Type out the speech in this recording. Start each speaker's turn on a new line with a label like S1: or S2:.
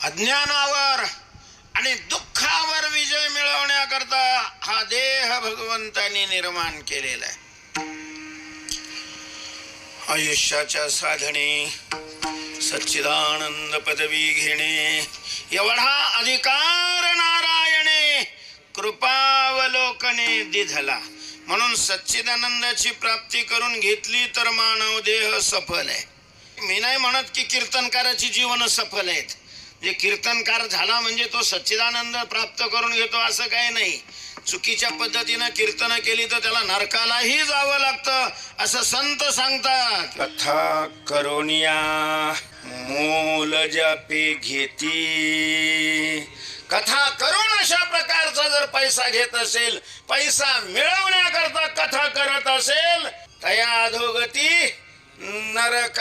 S1: अज्ञानावर आणि दुःखावर विजय मिळवण्याकरता हा देह भगवंतांनी निर्माण केलेला आहे. आयुष्याच्या साधने सच्चिदानंद पदवी घेणे एवढा अधिकार नारायणे कृपावलोकने दिधला. म्हणून सच्चिदानंदाची प्राप्ती करून घेतली तर मानव देह सफल आहे. मी नाही म्हणत की कीर्तनकाराची जीवन सफल आहेत. जे कीर्तनकार झाला म्हणजे तो सच्चिदानंद प्राप्त करून घेतो असं काही नाही. चुकीच्या पद्धतीनं कीर्तन केली तर त्याला नरकालाही जावं लागतं असं संत सांगतात. कथा करोनिया मूल जापे घेती. कथा करून अशा प्रकारचा जर पैसा घेत असेल, पैसा मिळवण्याकरता कथा करत असेल, तया अधोगती नरक